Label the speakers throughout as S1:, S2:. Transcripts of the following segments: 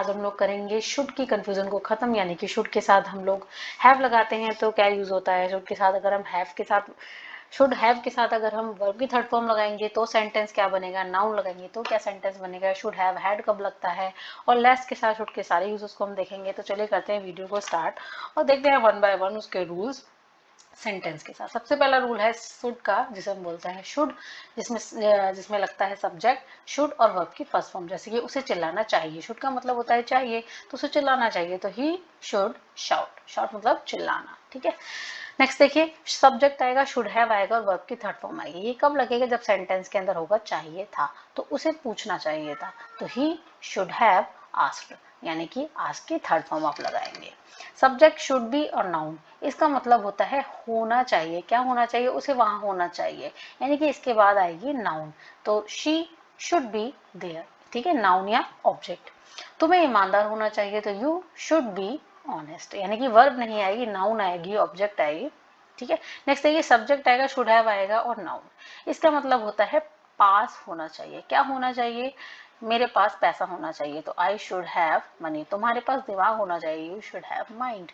S1: आज हम लोग करेंगे शुड की कंफ्यूजन को खत्म, यानी कि शुड के साथ हम लोग हैव लगाते हैं तो क्या यूज होता है। शुड के साथ अगर हम हैव के साथ शुड हैव के साथ अगर हम वर्ब की थर्ड फॉर्म लगाएंगे तो सेंटेंस क्या बनेगा, नाउन लगाएंगे तो क्या सेंटेंस बनेगा, शुड हैव हैड कब लगता है, और लेस के साथ शुड के सारे यूजेस को हम देखेंगे। तो चलिए करते हैं वीडियो को स्टार्ट और देखते हैं वन बाय वन उसके रूल्स सेंटेंस के साथ। सबसे पहला रूल है शुड का, जिसे हम बोलते हैं शुड, जिसमें लगता है सब्जेक्ट शुड और वर्ब की फर्स्ट फॉर्म। जैसे कि उसे चिल्लाना चाहिए, शुड का मतलब होता है चाहिए, तो उसे चिल्लाना चाहिए तो ही शुड शाउट, शाउट मतलब चिल्लाना, ठीक है। नेक्स्ट देखिए, सब्जेक्ट आएगा, शुड हैव आएगा और वर्ब की थर्ड फॉर्म आएगी। ये कब लगेगा, जब सेंटेंस के अंदर होगा चाहिए था, तो उसे पूछना चाहिए था, तो ही शुड हैव आस्क्ड, यानी कि आस्क की थर्ड फॉर्म आप लगाएंगे। सब्जेक्ट शुड बी और नाउन, इसका मतलब होता है होना चाहिए, क्या होना चाहिए, उसे वहां होना चाहिए, यानी कि इसके बाद आएगी नाउन, तो शी शुड बी देयर, ठीक है, नाउन या ऑब्जेक्ट। तुम्हें ईमानदार होना चाहिए तो यू शुड बी ऑनेस्ट, यानी कि वर्ब नहीं आएगी, नाउन आएगी, ऑब्जेक्ट आएगी, ठीक है। नेक्स्ट देखिए, सब्जेक्ट आएगा, शुड हैव आएगा और नाउन, इसका मतलब होता है पास होना चाहिए, क्या होना चाहिए, मेरे पास पैसा होना चाहिए तो आई शुड हैव मनी, तुम्हारे पास दिमाग होना चाहिए, you should have mind.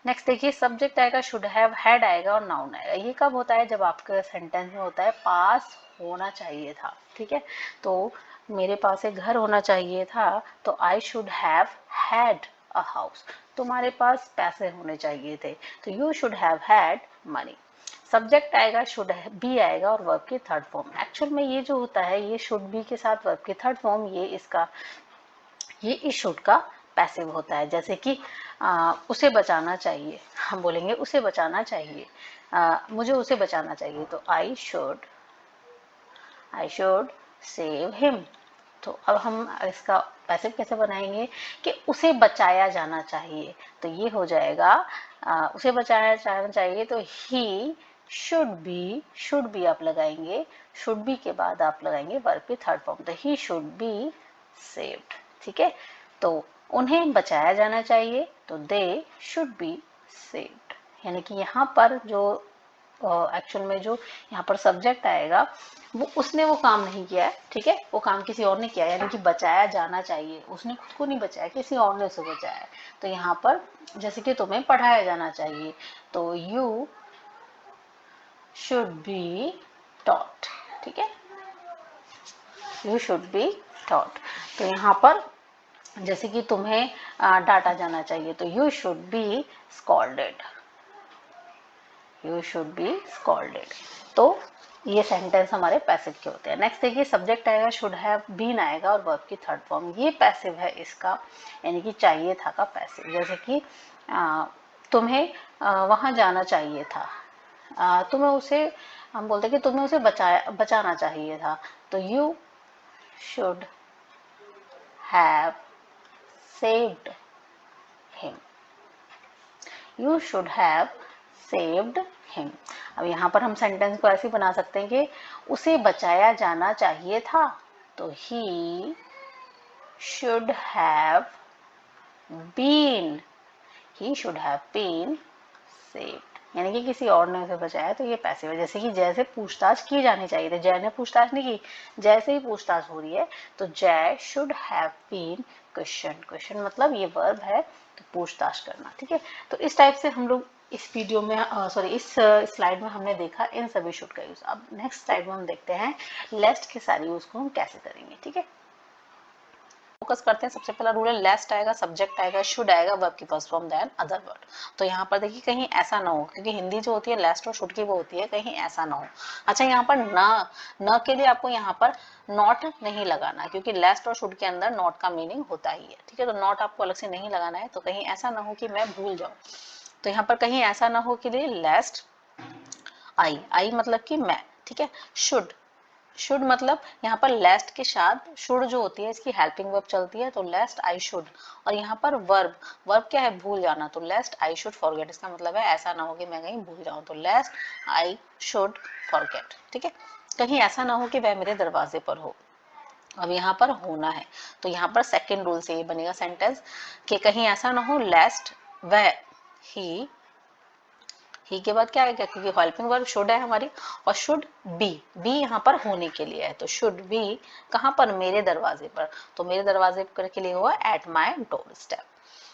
S1: Next देखिए, सब्जेक्ट आएगा, शुड हैव हैड आएगा और नाउन आएगा। ये कब होता है, जब आपके सेंटेंस में होता है पास होना चाहिए था, ठीक है। तो मेरे पास एक घर होना चाहिए था तो I should have had a house, तुम्हारे पास पैसे होने चाहिए थे तो you should have had money. Subject आएगा, शुड बी आएगा और वर्ब की थर्ड फॉर्म। एक्चुअल में ये जो होता है, ये शुड बी के साथ वर्ब की थर्ड फॉर्म, ये इस शुड का पैसिव होता है। जैसे कि उसे बचाना चाहिए, हम बोलेंगे उसे बचाना चाहिए, मुझे उसे बचाना चाहिए तो आई शुड सेव हिम। तो अब हम इसका पैसिव कैसे बनाएंगे कि उसे बचाया जाना चाहिए, तो ये हो जाएगा उसे बचाया जाना चाहिए तो ही शुड बी आप लगाएंगे, शुड बी के बाद आप लगाएंगे वर्ब की थर्ड फॉर्म, तो ही शुड बी सेव्ड, ठीक है। तो उन्हें बचाया जाना चाहिए तो दे शुड बी सेव्ड, यानी कि यहाँ पर जो एक्चुअल में जो यहाँ पर सब्जेक्ट आएगा, वो उसने वो काम नहीं किया है, ठीक है, वो काम किसी और ने किया है, यानी कि बचाया जाना चाहिए, उसने खुद को नहीं बचाया, किसी और ने उसे बचाया है। तो यहाँ पर जैसे कि तुम्हें पढ़ाया जाना चाहिए तो यू शुड बी टॉट, ठीक है, यू शुड बी टॉट। तो यहाँ पर जैसे कि तुम्हें डांटा जाना चाहिए तो you should be scolded, you should be scolded. तो ये सेंटेंस हमारे पैसिव के होते हैं। नेक्स्ट देखिए, सब्जेक्ट आएगा, शुड हैव बीन आएगा और वर्ब की थर्ड फॉर्म, ये पैसिव है इसका, यानी कि चाहिए था का पैसिव। जैसे कि तुम्हें वहां जाना चाहिए था, तुम्हें उसे, हम बोलते हैं कि तुम्हें उसे बचाना चाहिए था तो you should have saved him, you should have saved him. अब यहाँ पर हम सेंटेंस को ऐसे बना सकते हैं कि उसे बचाया जाना चाहिए था तो he should have been, he should have been saved, यानी कि किसी और ने उसे बचाया तो ये पैसिव है। जैसे कि जैसे पूछताछ की जानी चाहिए थी, जय ने पूछताछ नहीं की, जैसे ही पूछताछ हो रही है तो Jay should have been question, question मतलब ये वर्ब है, तो पूछताछ करना, ठीक है। तो इस टाइप से हम लोग इस वीडियो में इस स्लाइड में हमने देखा इन सभी शुड का यूज। अब नेक्स्ट स्लाइड में हम देखते हैं लेस्ट के सारे यूज को हम कैसे करेंगे, ठीक है। फोकस करते हैं। सबसे पहला रूल है, लेस्ट आएगा, सब्जेक्ट आएगा, शुड आएगा, वर्ब की first form, then other word. तो यहाँ पर देखिए कहीं ऐसा ना हो, क्योंकि हिंदी जो होती है लेस्ट और शुड की वो होती है, कहीं ऐसा ना हो। अच्छा, यहाँ पर न के लिए आपको यहाँ पर नॉट नहीं लगाना, क्योंकि लेस्ट और शुड के अंदर नॉट का मीनिंग होता ही है, ठीक है। तो नॉट आपको अलग से नहीं लगाना है, तो कहीं ऐसा ना हो कि मैं भूल जाऊं, तो यहाँ पर कहीं ऐसा ना हो के लिए लेस्ट आई मतलब कि मैं, ठीक है। शुड, शुड मतलब यहाँ पर लेस्ट के साथ शुड जो होती है इसकी हेल्पिंग वर्ब चलती है, तो लेस्ट आई शुड। और यहाँ पर वर्ब, वर्ब क्या है, भूल जाना, तो लेस्ट आई शुड फॉरगेट, इसका मतलब है ऐसा ना हो कि मैं कहीं भूल जाऊं, तो लेस्ट आई शुड फॉरगेट, ठीक है। कहीं ऐसा ना हो कि वह मेरे दरवाजे पर हो, अब यहाँ पर होना है, तो यहाँ पर सेकेंड रूल से ये बनेगा सेंटेंस कि कहीं ऐसा ना हो लेस्ट वह ही ही के बाद क्या आएगा, क्योंकि हेल्पिंग वर्ब शुड है हमारी, और शुड बी यहाँ पर होने के लिए है, तो शुड बी कहाँ पर, मेरे दरवाजे पर, तो मेरे दरवाजे पर के लिए हुआ एट माई डोर स्टेप।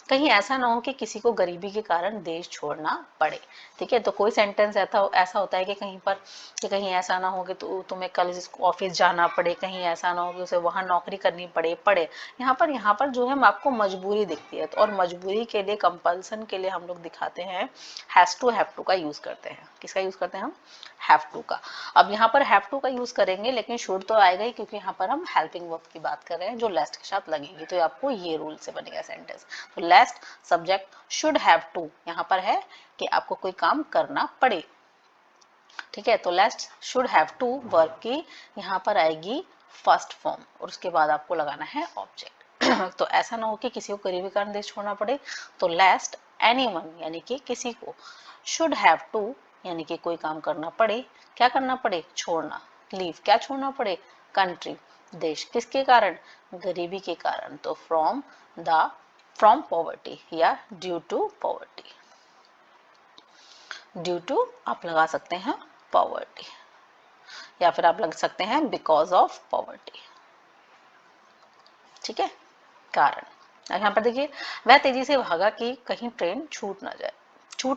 S1: कहीं ऐसा ना हो कि किसी को गरीबी के कारण देश छोड़ना पड़े, ठीक है। तो कोई सेंटेंस ऐसा होता है कि कहीं पर, कि कहीं ऐसा ना हो कि तुम्हें कल ऑफिस जाना पड़े, कहीं ऐसा ना हो कि उसे वहां नौकरी करनी पड़े। यहाँ पर जो है आपको मजबूरी दिखती है, तो और मजबूरी के लिए, कंपल्सन के लिए हम लोग दिखाते हैं हैव टू का यूज करते हैं। किसका यूज करते हैं हम, हैव टू का। अब यहाँ पर हैव टू का यूज करेंगे, लेकिन शुड तो आएगा ही, क्योंकि यहाँ पर हम हेल्पिंग वर्ब की बात कर रहे हैं जो लेस्ट के साथ लगेगी, तो आपको ये रूल से बनेगा सेंटेंस। तो लेस्ट सब्जेक्ट शुड हैव टू यहाँ पर है कि आपको कोई काम करना पड़े, ठीक है। तो लेस्ट शुड हैव टू वर्ब की यहाँ पर आएगी फर्स्ट फॉर्म, और उसके बाद आपको लगाना है ऑब्जेक्ट। तो ऐसा ना हो कि किसी को गरीबी के कारण देश छोड़ना पड़े, तो लेस्ट एनीवन यानी कि किसी को, शुड हैव टू यानी कि कोई काम करना पड़े, क्या करना पड़े, छोड़ना, लीव क्या छोड़ना पड़े, कंट्री देश, किसके कारण, गरीबी के कारण, तो फ्रॉम पॉवर्टी या due to poverty. Due to आप लगा सकते हैं पॉवर्टी, या फिर आप लग सकते हैं बिकॉज ऑफ पॉवर्टी, ठीक है, कारण। यहाँ पर देखिए, वह तेजी से भागा कि कहीं ट्रेन छूट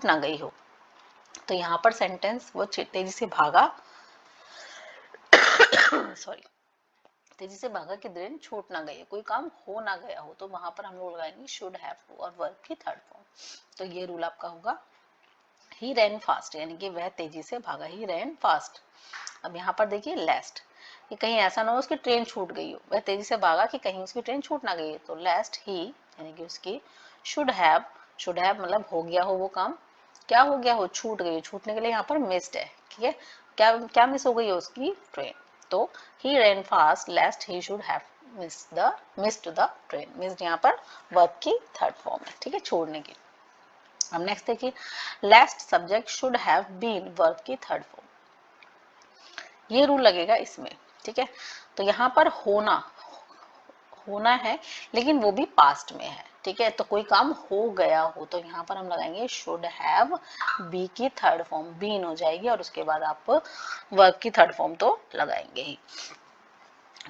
S1: ना गई हो, तो यहाँ पर सेंटेंस वो तेजी से भागा सॉरी तेजी से भागा कि ट्रेन छूट ना गई, कोई काम हो ना गया हो, तो वहां पर हम लोग लगाएंगे शुड हैव टू और वर्ब की थर्ड फॉर्म। तो ये रूल आपका होगा ही रैन फास्ट, यानी कि वह तेजी से भागा, ही रैन फास्ट। अब यहाँ पर देखिए लेस्ट, कि कहीं ऐसा ना हो उसकी ट्रेन छूट गई हो, वह तेजी से भागा कि कहीं उसकी ट्रेन छूट ना गई है, तो लेस्ट ही यानी कि उसकी शुड हैव मतलब हो गया हो वो काम, क्या हो गया हो, छूट गई हो, छूटने के लिए यहाँ पर मिस्ड है, ठीक है, क्या क्या मिस हो गई है, उसकी ट्रेन। तो he ran fast lest he should have missed the train, missed यहाँ पर वर्ब की थर्ड फॉर्म है, ठीक है, छोड़ने की। अब नेक्स्ट देखिए, last subject should have been verb की थर्ड फॉर्म, ये रूल लगेगा इसमें, ठीक है। तो यहाँ पर होना है, लेकिन वो भी पास्ट में है, ठीक है। तो कोई काम हो गया हो, तो यहाँ पर हम लगाएंगे शुड हैव बी की थर्ड फॉर्म, बीन हो जाएगी, और उसके बाद आप वर्ब की थर्ड फॉर्म तो लगाएंगे ही,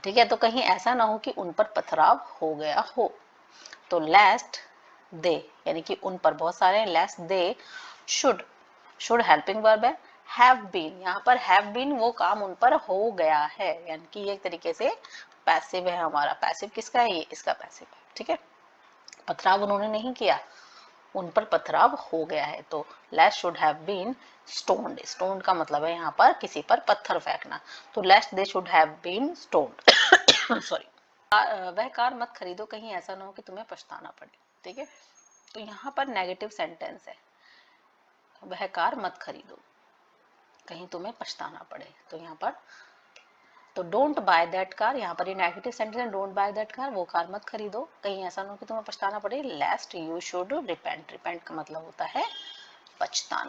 S1: ठीक है। तो कहीं ऐसा ना हो कि उन पर पथराव हो गया हो, तो लेस्ट दे यानी कि उन पर बहुत सारे हैं, लेस्ट दे शुड हेल्पिंग वर्ब है, हैव बीन यहाँ पर हैव बीन वो काम उन पर हो गया है, यानी कि एक तरीके से पैसिव है हमारा, पैसिव किसका है, ये इसका पैसिव है, ठीक है। पथराव उन्होंने नहीं किया, उन पर पथराव हो गया है, तो लेस्ट शुड हैव बीन स्टोन्ड का मतलब है यहाँ पर किसी पर पत्थर फेंकना, तो lest they should have been stoned sorry. वह कार मत खरीदो, कहीं ऐसा ना हो कि तुम्हें पछताना पड़े, ठीक है। तो यहाँ पर नेगेटिव सेंटेंस है, वह कार मत खरीदो कहीं तुम्हें पछताना पड़े, तो यहाँ पर तो डोंट बाय दैट कार, यहाँ पर ये नेगेटिव सेंटेंस है, डोंट बाय दैट कार, वो कार मत खरीदो, कहीं ऐसा ना हो कि तुम्हें पछताना पड़े। लेस्ट यू शुड रिपेंट का मतलब होता है पछताना।